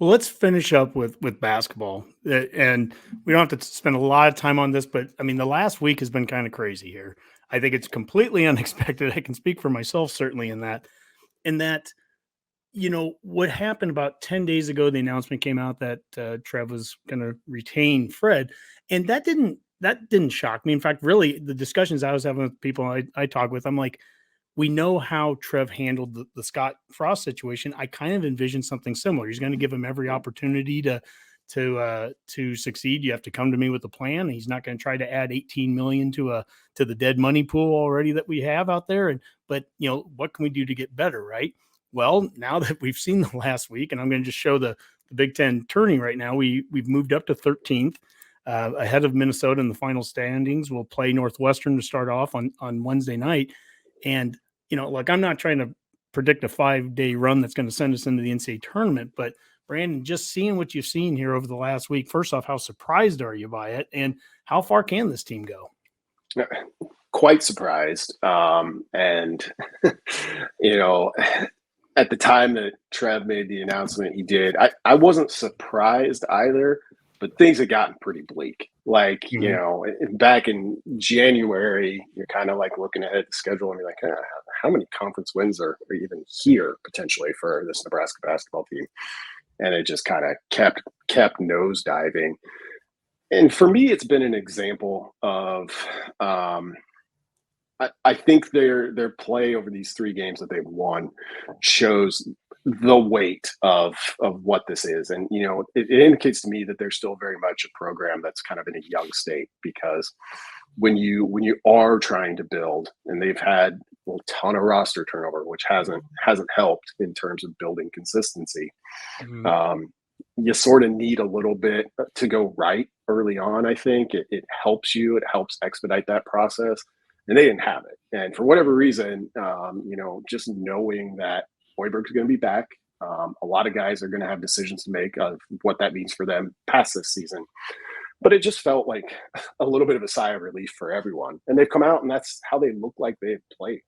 Well, let's finish up with basketball, and we don't have to spend a lot of time on this, but I mean, the last week has been kind of crazy here. I think it's completely unexpected. I can speak for myself certainly in that what happened about 10 days ago, the announcement came out that Trev was going to retain Fred, and that didn't shock me. In fact, really, the discussions I was having with people I talk with, I'm like, we know how Trev handled the Scott Frost situation. I kind of envisioned something similar. He's going to give him every opportunity to succeed. You have to come to me with a plan. He's not going to try to add 18 million to the dead money pool already that we have out there. But what can we do to get better, right? Well, now that we've seen the last week, and I'm going to just show the Big Ten turning right now, we've moved up to 13th. Ahead of Minnesota in the final standings. We'll play Northwestern to start off on Wednesday night. And, look, I'm not trying to predict a 5-day run that's going to send us into the NCAA tournament, but Brandon, just seeing what you've seen here over the last week, first off, how surprised are you by it? And how far can this team go? Quite surprised. And, at the time that Trev made the announcement he did, I wasn't surprised either, but things had gotten pretty bleak. Like, back in January, you're kind of like looking ahead at the schedule and you're like, how many conference wins are even here potentially for this Nebraska basketball team? And it just kind of kept nosediving. And for me, it's been an example of I think their play over these 3 games that they've won shows the weight of what this is. And, it indicates to me that they're still very much a program that's kind of in a young state, because when you are trying to build, and they've had a ton of roster turnover, which hasn't helped in terms of building consistency. Mm-hmm. You sort of need a little bit to go right early on. I think it helps you. It helps expedite that process. And they didn't have it. And for whatever reason, just knowing that Hoiberg's going to be back, a lot of guys are going to have decisions to make of what that means for them past this season. But it just felt like a little bit of a sigh of relief for everyone. And they've come out, and that's how they look like they've played.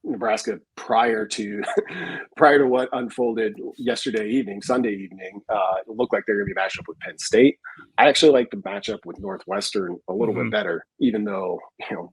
Nebraska, prior to what unfolded Sunday evening, it looked like they're going to be matched up with Penn State. I actually like the matchup with Northwestern a little bit better, even though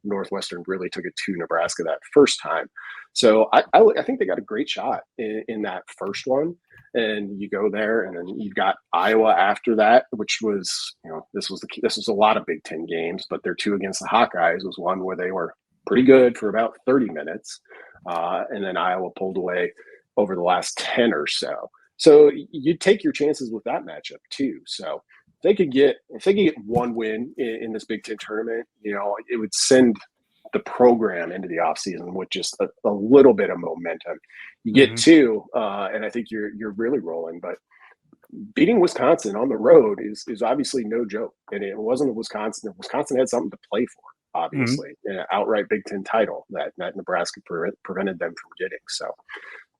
Northwestern really took it to Nebraska that first time. So I think they got a great shot in that first one. And you go there, and then you've got Iowa after that, which was this was a lot of Big Ten games, but their 2 against the Hawkeyes was one where they were pretty good for about 30 minutes. And then Iowa pulled away over the last 10 or so. So you take your chances with that matchup too. So if they could get one win in this Big Ten tournament, it would send the program into the offseason with just a little bit of momentum. You get 2, and I think you're really rolling. But beating Wisconsin on the road is obviously no joke. And it wasn't Wisconsin. Wisconsin had something to play for. Obviously, an outright Big Ten title that Nebraska prevented them from getting. So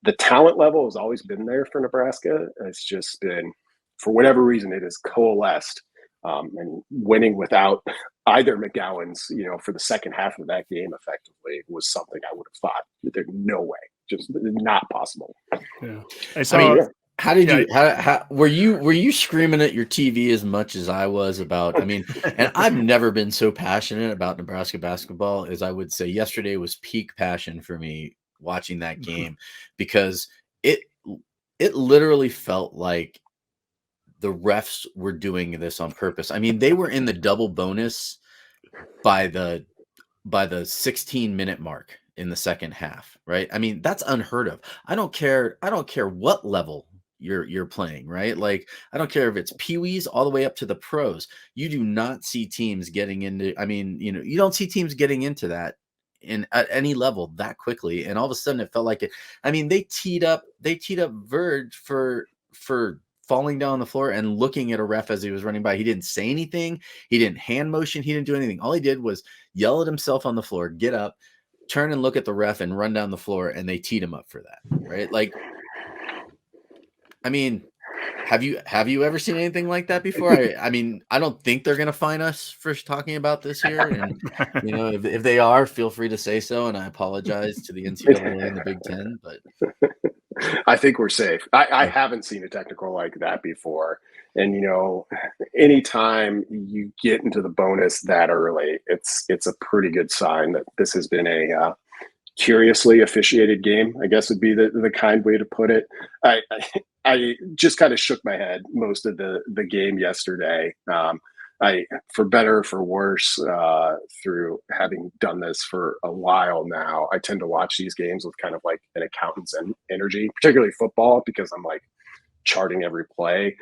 the talent level has always been there for Nebraska. It's just been, for whatever reason, it has coalesced. And winning without either McGowan's, for the second half of that game effectively was something I would have thought that there's no way, just not possible. Yeah, I saw. How did you? How were you screaming at your TV as much as I was about? I mean, and I've never been so passionate about Nebraska basketball as I would say yesterday was peak passion for me watching that game, because it literally felt like the refs were doing this on purpose. I mean, they were in the double bonus by the 16-minute mark in the second half, right? I mean, that's unheard of. I don't care what level you're playing, right? Like, I don't care if it's peewees all the way up to the pros. You do not see teams getting into, you don't see teams getting into that at any level that quickly. And all of a sudden it felt like it. I mean, they teed up Verge for falling down on the floor and looking at a ref as he was running by. He didn't say anything. He didn't hand motion. He didn't do anything. All he did was yell at himself on the floor, get up, turn and look at the ref, and run down the floor. And they teed him up for that, right? Like, I mean, have you ever seen anything like that before? I mean, I don't think they're going to fine us for talking about this here. And, if they are, feel free to say so. And I apologize to the NCAA and the Big Ten, but I think we're safe. I haven't seen a technical like that before. And, anytime you get into the bonus that early, it's a pretty good sign that this has been a curiously officiated game, I guess would be the kind way to put it. I just kind of shook my head most of the game yesterday. For better or for worse, through having done this for a while now, I tend to watch these games with kind of like an accountant's energy, particularly football, because I'm like charting every play.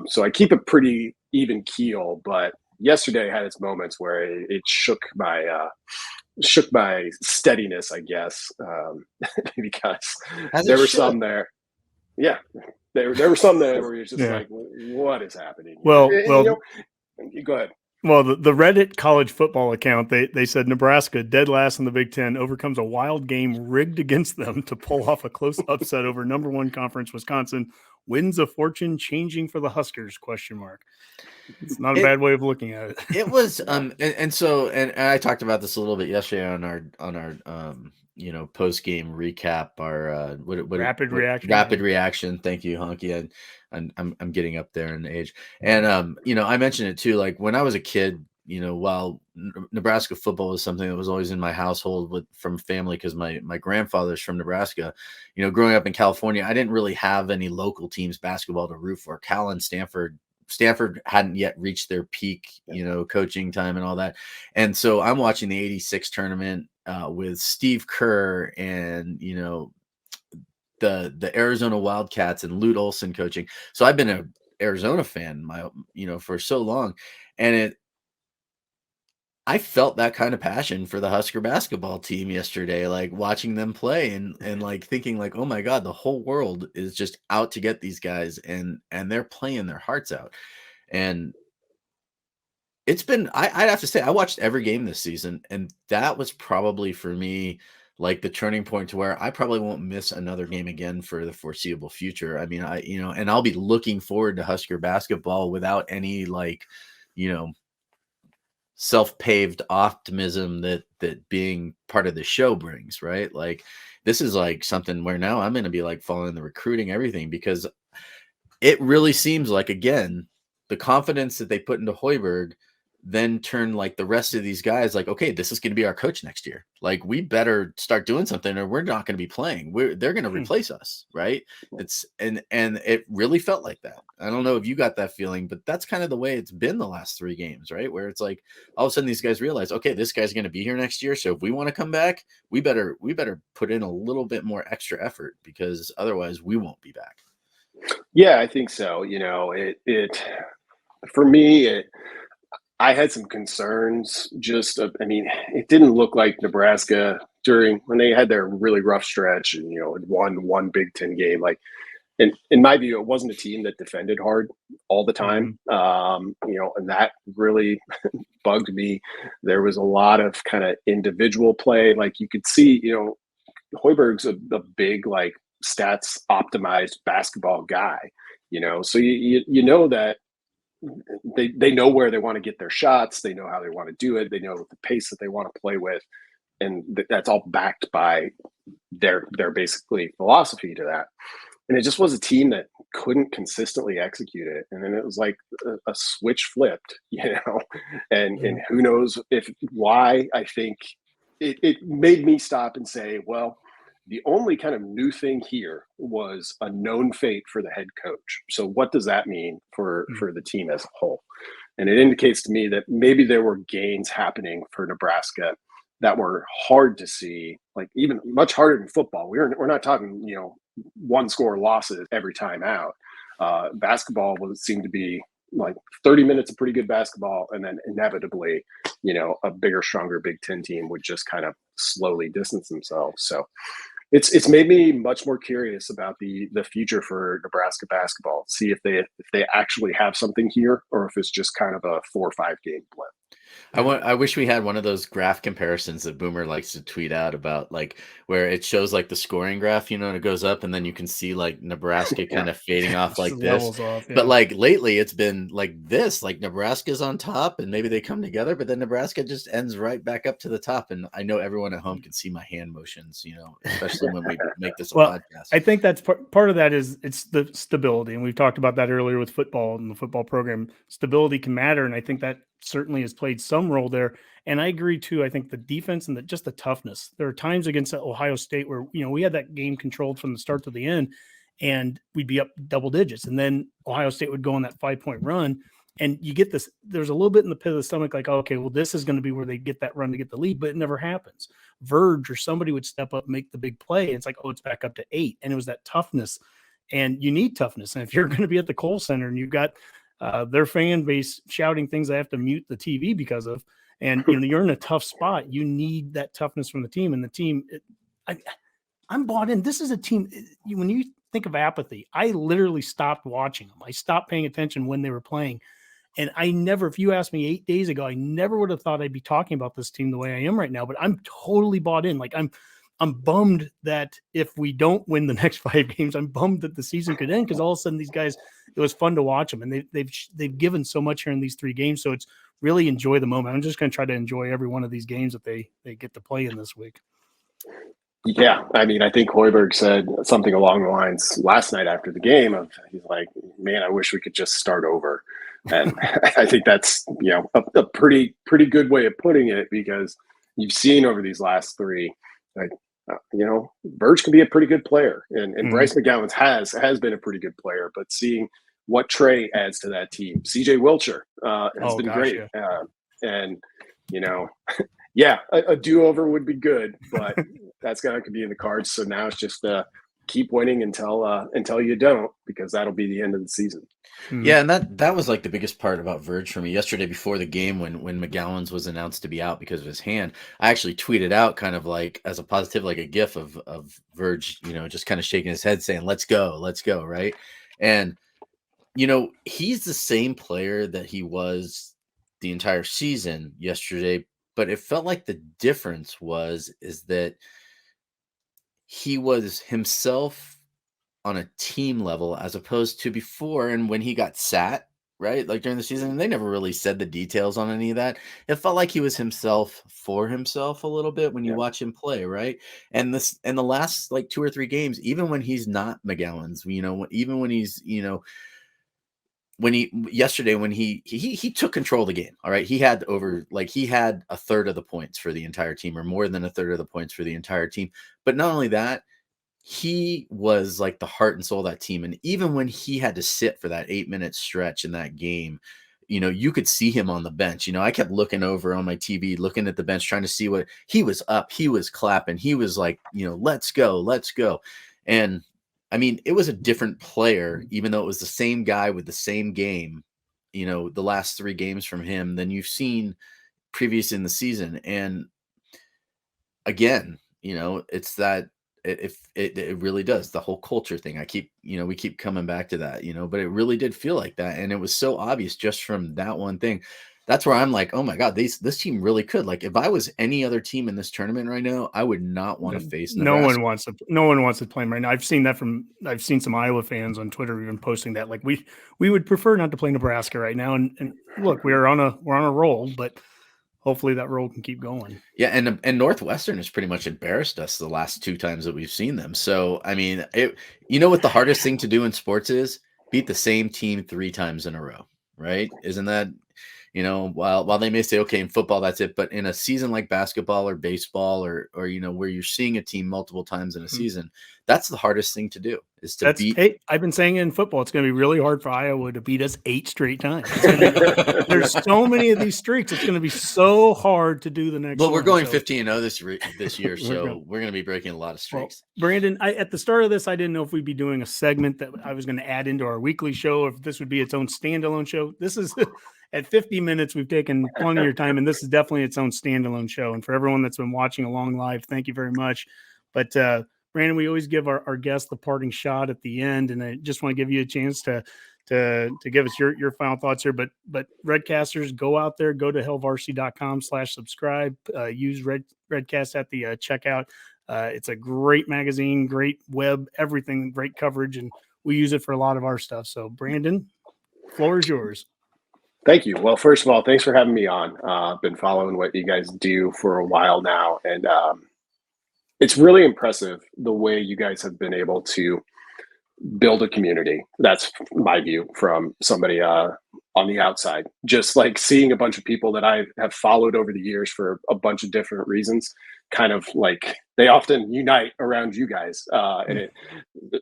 So I keep a pretty even keel, but yesterday had its moments where it shook my steadiness, I guess, because there were some there. Yeah, there were some there where you're just like, what is happening? Well, you go ahead. Well, the Reddit college football account, they said Nebraska, dead last in the Big Ten, overcomes a wild game rigged against them to pull off a close upset over number one conference Wisconsin. Winds of fortune changing for the Huskers? ? It's not a bad way of looking at it. It was and I talked about this a little bit yesterday on our post game recap, our rapid reaction. Thank you, Honke. And I'm getting up there in age, and I mentioned it too. Like when I was a kid, while Nebraska football was something that was always in my household from family, because my grandfather's from Nebraska. Growing up in California, I didn't really have any local teams basketball to root for. Cal and Stanford hadn't yet reached their peak, coaching time and all that. And so I'm watching the 86 tournament with Steve Kerr and, the Arizona Wildcats and Lute Olson coaching. So I've been an Arizona fan, for so long. And I felt that kind of passion for the Husker basketball team yesterday, like watching them play and like thinking like, oh my God, the whole world is just out to get these guys and they're playing their hearts out. And it's been, I'd have to say, I watched every game this season, and that was probably for me, like the turning point to where I probably won't miss another game again for the foreseeable future. I mean, and I'll be looking forward to Husker basketball without any self-paved optimism that being part of the show brings, right? Like this is like something where now I'm going to be like following the recruiting, everything, because it really seems like, again, the confidence that they put into Hoiberg then turn like the rest of these guys like, okay, this is going to be our coach next year. Like we better start doing something or we're not going to be playing. They're going to replace us. Right. And it really felt like that. I don't know if you got that feeling, but that's kind of the way it's been the last 3 games, right? Where it's like, all of a sudden these guys realize, okay, this guy's going to be here next year. So if we want to come back, we better put in a little bit more extra effort, because otherwise we won't be back. Yeah, I think so. For me, I had some concerns. It didn't look like Nebraska when they had their really rough stretch and, won one Big Ten game. Like, in my view, it wasn't a team that defended hard all the time. And that really bugged me. There was a lot of kind of individual play. Like you could see, Hoiberg's a big, like, stats optimized basketball guy, so you know that they know where they want to get their shots. They know how they want to do it. They know the pace that they want to play with. And that's all backed by their basically philosophy to that. And it just was a team that couldn't consistently execute it. And then it was like a switch flipped, and who knows why. I think it made me stop and say, well, the only kind of new thing here was a known fate for the head coach. So what does that mean for the team as a whole? And it indicates to me that maybe there were gains happening for Nebraska that were hard to see, like even much harder than football. We're not talking, 1-score losses every time out. Basketball seemed to be like 30 minutes of pretty good basketball, and then inevitably, a bigger, stronger Big Ten team would just kind of slowly distance themselves. So it's made me much more curious about the future for Nebraska basketball. See if they actually have something here, or if it's just kind of a 4 or 5 game blip. I wish we had one of those graph comparisons that Boomer likes to tweet out about, like where it shows like the scoring graph, and it goes up, and then you can see like Nebraska kind of fading off like Just this. levels off. But Yeah. like lately, it's been like this, like Nebraska's on top, and maybe they come together, but then Nebraska just ends right back up to the top. And I know everyone at home can see my hand motions, especially when we make this a Well, podcast. I think that's part of that is it's the stability. And we've talked about that earlier with football and the football program. Stability can matter. And I think that certainly has played some role there. And I agree too. I think the defense and just the toughness. There are times against Ohio State where, we had that game controlled from the start to the end and we'd be up double digits. And then Ohio State would go on that 5-point run. And you get this, there's a little bit in the pit of the stomach, like, oh, okay, well, this is going to be where they get that run to get the lead, but it never happens. Verge or somebody would step up, make the big play. And it's like, oh, it's back up to 8. And it was that toughness. And you need toughness. And if you're going to be at the Kohl Center and you've got their fan base shouting things I have to mute the TV because of, and you're in a tough spot, you need that toughness from the team. And the team, I'm bought in. This is a team. When you think of apathy, I literally stopped watching them. I stopped paying attention when they were playing. And I never, if you asked me 8 days ago, I never would have thought I'd be talking about this team the way I am right now, but I'm totally bought in. Like I'm bummed that if we don't win the next 5 games, I'm bummed that the season could end because all of a sudden these guys, it was fun to watch them, and they've given so much here in these 3 games. So it's really enjoy the moment. I'm just going to try to enjoy every one of these games that they get to play in this week. Yeah, I mean, I think Hoiberg said something along the lines last night after the game of, he's like, man, I wish we could just start over. And I think that's, a pretty good way of putting it, because you've seen over these last 3, like, Verge can be a pretty good player, and Bryce McGowan has been a pretty good player, but seeing what Trey adds to that team, CJ Wilcher has been great. Yeah. And, a do-over would be good, but that's going to be in the cards. So now it's just keep winning until you don't, because that'll be the end of the season. Yeah, and that was like the biggest part about Verge for me yesterday before the game when McGowan's was announced to be out because of his hand. I actually tweeted out kind of like as a positive, like a gif of Verge, just kind of shaking his head saying, let's go, right? And he's the same player that he was the entire season yesterday, but it felt like the difference is that he was himself on a team level as opposed to before. And when he got sat, right, like during the season, and they never really said the details on any of that. It felt like he was himself for himself a little bit when you watch him play, right? And the last like 2 or 3 games, even when he's not McGowan's, even when he's, when he took control of the game. All right. He had a third of the points for the entire team, or more than a third of the points for the entire team. But not only that, he was like the heart and soul of that team. And even when he had to sit for that 8-minute stretch in that game, you could see him on the bench. I kept looking over on my TV, looking at the bench, trying to see what he was up. He was clapping. He was like, let's go. And I mean, it was a different player, even though it was the same guy with the same game, the last 3 games from him than you've seen previous in the season. And again, it's that, it really does, the whole culture thing. We keep coming back to that, but it really did feel like that. And it was so obvious just from that one thing. That's where I'm like, oh my God, this team really could. Like, if I was any other team in this tournament right now, I would not want to face Nebraska. No one wants to play them right now. I've seen some Iowa fans on Twitter even posting that, like, we would prefer not to play Nebraska right now. And look, we're on a roll, but hopefully that roll can keep going. Yeah, and Northwestern has pretty much embarrassed us the last 2 times that we've seen them. So, I mean, what the hardest thing to do in sports is? Beat the same team 3 times in a row, right? Isn't that, while they may say, okay, in football, that's it. But in a season like basketball or baseball or where you're seeing a team multiple times in a season, that's the hardest thing to do is to beat. Hey, I've been saying in football, it's going to be really hard for Iowa to beat us 8 straight times. There's so many of these streaks. It's going to be so hard to do the next. Well, we're going 15-0 this year, so we're going to be breaking a lot of streaks. Well, Brandon, at the start of this, I didn't know if we'd be doing a segment that I was going to add into our weekly show, or if this would be its own standalone show. This is at 50 minutes. We've taken plenty of your time, and this is definitely its own standalone show. And for everyone that's been watching along live, thank you very much. But Brandon, we always give our guests the parting shot at the end, and I just want to give you a chance to to give us your final thoughts here. But Redcasters, go out there, go to hailvarsity.com/subscribe, use Redcast at the checkout. It's a great magazine, great web, everything, great coverage, and we use it for a lot of our stuff. So Brandon, floor is yours. Thank you. Well, first of all, thanks for having me on. I've been following what you guys do for a while now, and it's really impressive the way you guys have been able to build a community. That's my view from somebody on the outside. Just like seeing a bunch of people that I have followed over the years for a bunch of different reasons, kind of like they often unite around you guys, and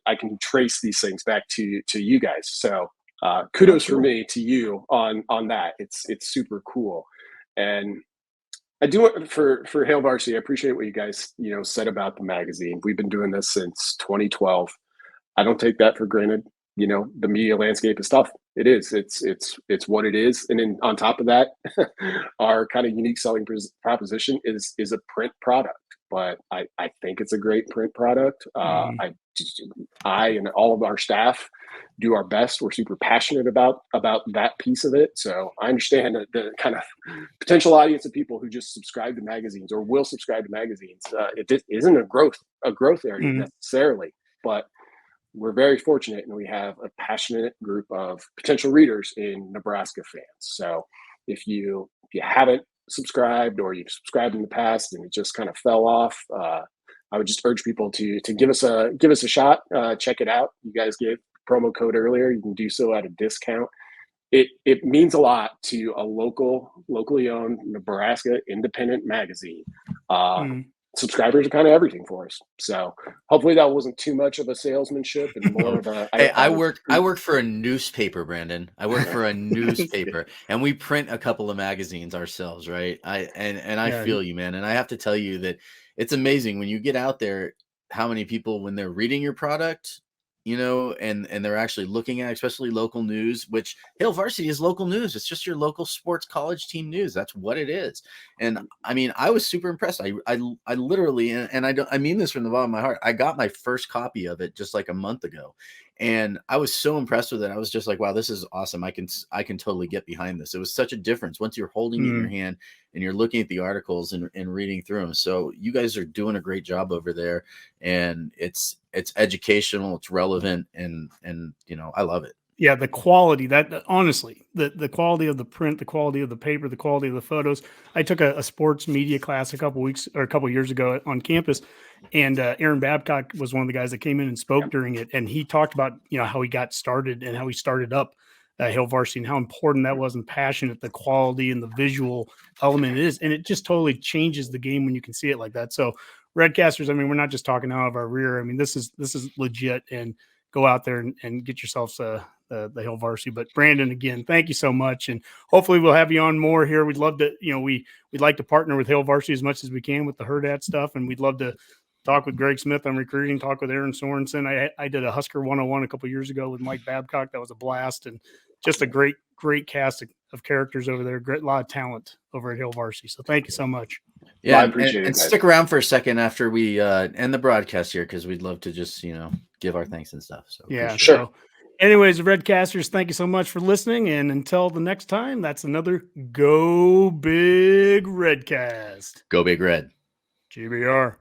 I can trace these things back to you guys. So kudos for me to you on that. It's super cool, and I do it for Hail Varsity. I appreciate what you guys said about the magazine. We've been doing this since 2012. I don't take that for granted. The media landscape is tough. It is. It's what it is. And then on top of that, our kind of unique selling proposition is a print product. But I think it's a great print product. I and all of our staff do our best. We're super passionate about that piece of it. So I understand the kind of potential audience of people who just subscribe to magazines or will subscribe to magazines. It isn't a growth area necessarily, but we're very fortunate, and we have a passionate group of potential readers in Nebraska fans. So if you haven't subscribed, or you've subscribed in the past and it just kind of fell off, I would just urge people to give us a shot. Check it out. You guys gave promo code earlier. You can do so at a discount. It means a lot to a locally owned Nebraska independent magazine. Subscribers are kind of everything for us. So hopefully that wasn't too much of a salesmanship and more of a. Hey, I work for a newspaper, Brandon. I work for a newspaper, and we print a couple of magazines ourselves, right? I feel you, man. And I have to tell you that it's amazing when you get out there, how many people, when they're reading your product, and they're actually looking at, especially local news, which Hail Varsity is local news. It's just your local sports college team news. That's what it is. And I mean, I was super impressed. I literally, and I mean this from the bottom of my heart, I got my first copy of it just like a month ago. And I was so impressed with it. I was just like, wow, this is awesome. I can totally get behind this. It was such a difference once you're holding it in your hand and you're looking at the articles and reading through them. So you guys are doing a great job over there, and it's educational, it's relevant, and I love it. Yeah, the quality, that honestly, the quality of the print, the quality of the paper, the quality of the photos. I took a sports media class a couple years ago on campus, and Aaron Babcock was one of the guys that came in and spoke during it, and he talked about how he got started and how he started up Hail Varsity and how important that was, and passionate the quality and the visual element it is, and it just totally changes the game when you can see it like that. So Redcasters, I mean, we're not just talking out of our rear. I mean, this is legit, and go out there and get yourselves the Hail Varsity. But Brandon, again, thank you so much, and hopefully we'll have you on more here. We'd love to, we'd like to partner with Hail Varsity as much as we can with the Herd stuff, and we'd love to talk with Greg Smith on recruiting, talk with Aaron Sorensen. I did a Husker 101 a couple years ago with Mike Babcock. That was a blast, and just a great cast of characters over there. A lot of talent over at Hail Varsity. So thank you so much. Yeah, I appreciate it. And stick around for a second after we end the broadcast here, because we'd love to just give our thanks and stuff. So yeah, sure. So, anyways, Redcasters, thank you so much for listening, and until the next time, that's another Go Big Redcast. Go Big Red. GBR.